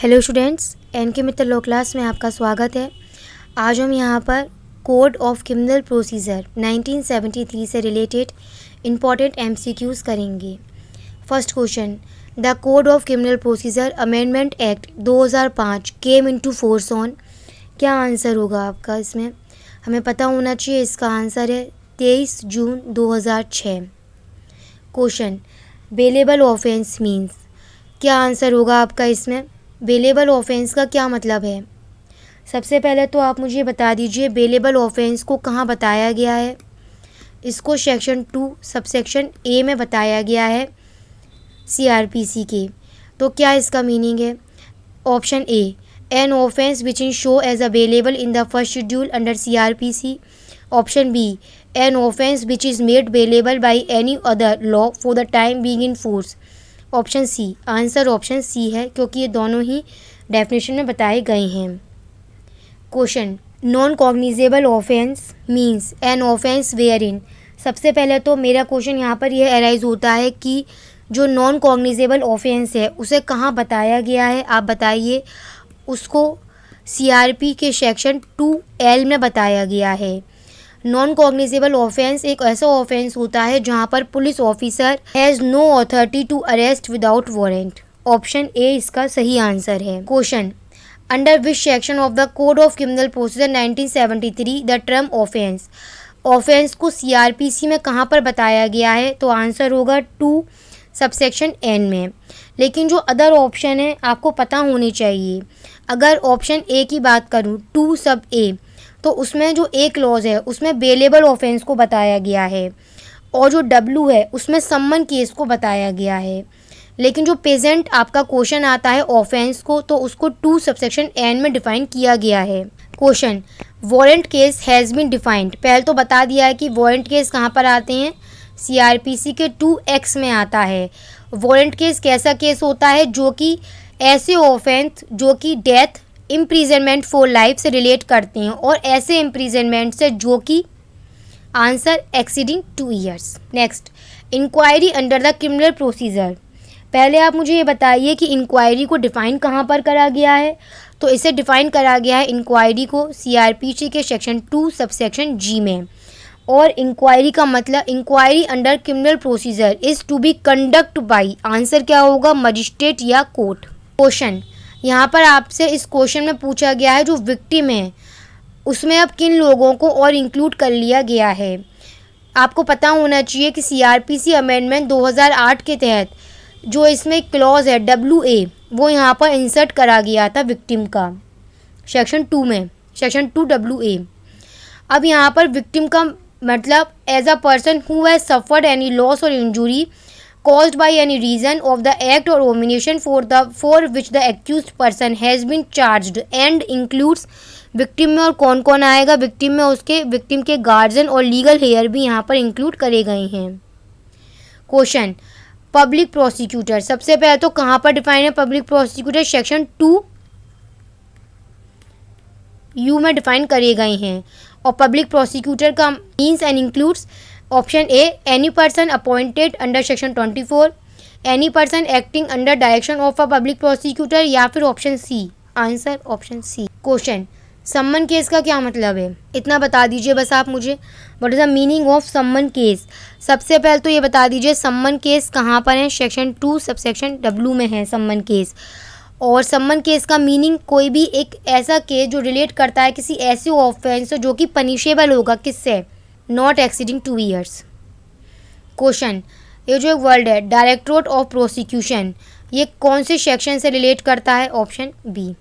Hello students, NK Mittal law class में आपका स्वागत है। आज हम यहाँ पर कोड ऑफ क्रिमिनल प्रोसीजर 1973 से रिलेटेड इम्पॉर्टेंट एमसीक्यूज़ करेंगे। First question, the code of criminal procedure amendment act 2005 came into force on. क्या आंसर होगा आपका इसमें? हमें पता होना चाहिए। इसका आंसर है 23 जून 2006। Question, bailable offence means. क्या आंसर होगा आपका इसमें? बेलेबल ऑफेंस का क्या मतलब है? सबसे पहले तो आप मुझे बता दीजिए बेलेबल ऑफेंस को कहाँ बताया गया है। इसको सेक्शन 2 सबसेक्शन ए में बताया गया है सीआरपीसी के। तो क्या इसका मीनिंग है? Option A, an offence which in show as available in the first schedule under CrPC. Option B, an offence which is made available by any other law for the time being in force. Option C, answer option C है क्योंकि ये दोनों ही definition में बताए गए हैं। Question, non cognizable offence means an offence where in. सबसे पहले तो मेरा क्वेश्चन यहाँ पर यह अराइज होता है कि जो नॉन कॉग्निजेबल ऑफेंस है उसे कहाँ बताया गया है, आप बताइए। उसको सीआरपी के सेक्शन 2L में बताया गया है। नॉन कॉग्निजेबल ऑफेंस एक ऐसा ऑफेंस होता है जहां पर police officer has no authority to arrest without warrant. Option A इसका सही आंसर है। Question, under which section of the code of criminal procedure 1973 the term offence. Offence को सीआरपीसी में कहाँ पर बताया गया है? तो आंसर होगा 2 सबसेक्शन एन में। लेकिन जो अदर ऑप्शन है आपको पता होने चाहिए। अगर ऑप्शन ए की बात करूँ 2 सब ए, तो उसमें जो एक क्लॉज है उसमें बेलेबल ऑफेंस को बताया गया है और जो डब्ल्यू है उसमें सम्मन केस को बताया गया है। लेकिन जो प्रेजेंट आपका क्वेश्चन आता है ऑफेंस को, तो उसको 2 सबसेक्शन एन में डिफाइन किया गया है। Question, warrant case has been defined. पहले तो बता दिया है कि वारंट केस कहाँ पर आते हैं, सीआरपीसी के 2X में आता है। वारंट केस कैसा केस होता है? जो कि ऐसे ऑफेंस जो कि डेथ, इम्प्रीजनमेंट फॉर लाइफ से रिलेट करते हैं और ऐसे इम्प्रीजनमेंट से जो कि answer exceeding 2 years. Next, inquiry under the criminal procedure. पहले आप मुझे ये बताइए कि इंक्वायरी को डिफाइन कहाँ पर करा गया है। तो इसे डिफाइन करा गया है इंक्वायरी को सीआरपीसी के सेक्शन 2 सबसेक्शन जी में। और इंक्वायरी का मतलब inquiry under criminal procedure is to be conduct by, answer क्या होगा, मजिस्ट्रेट या कोर्ट। क्वेश्चन, यहाँ पर आपसे इस क्वेश्चन में पूछा गया है जो विक्टिम है उसमें अब किन लोगों को और इंक्लूड कर लिया गया है। आपको पता होना चाहिए कि सीआरपीसी अमेंडमेंट 2008 के तहत जो इसमें क्लॉज है WA, वो यहाँ पर इंसर्ट करा गया था विक्टिम का सेक्शन 2 में, सेक्शन 2 WA। अब यहाँ पर विक्टिम का मतलब as a person who has suffered any loss और injury caused by any reason of the act or omission for which the accused person has been charged and includes victim में। और कौन कौन आएगा विक्टिम में? उसके विक्टिम के guardian और लीगल हेयर भी यहाँ पर इंक्लूड करे गए हैं। Question, public prosecutor. सबसे पहले तो कहाँ पर डिफाइन है पब्लिक प्रोसिक्यूटर? सेक्शन 2U में डिफाइन करे गए हैं। और पब्लिक प्रोसिक्यूटर का means and includes option A, any person appointed under section 24, any person acting under direction of a public prosecutor, या फिर option C, answer option C. Question, summons case का क्या मतलब है? इतना बता दीजिए बस आप मुझे, what is the meaning of सम्मन केस। सबसे पहले तो ये बता दीजिए सम्मन केस कहाँ पर है। सेक्शन 2 सबसेक्शन W में है सम्मन केस। और सम्मन केस का मीनिंग कोई भी एक ऐसा केस जो रिलेट करता है किसी ऐसे ऑफेंस जो कि पनिशेबल होगा, किससे, नॉट एक्सीडिंग 2 ईयर्स। क्वेश्चन, ये जो एक वर्ड है डायरेक्टोरेट ऑफ प्रोसिक्यूशन, ये कौन से सेक्शन से रिलेट करता है? Option B.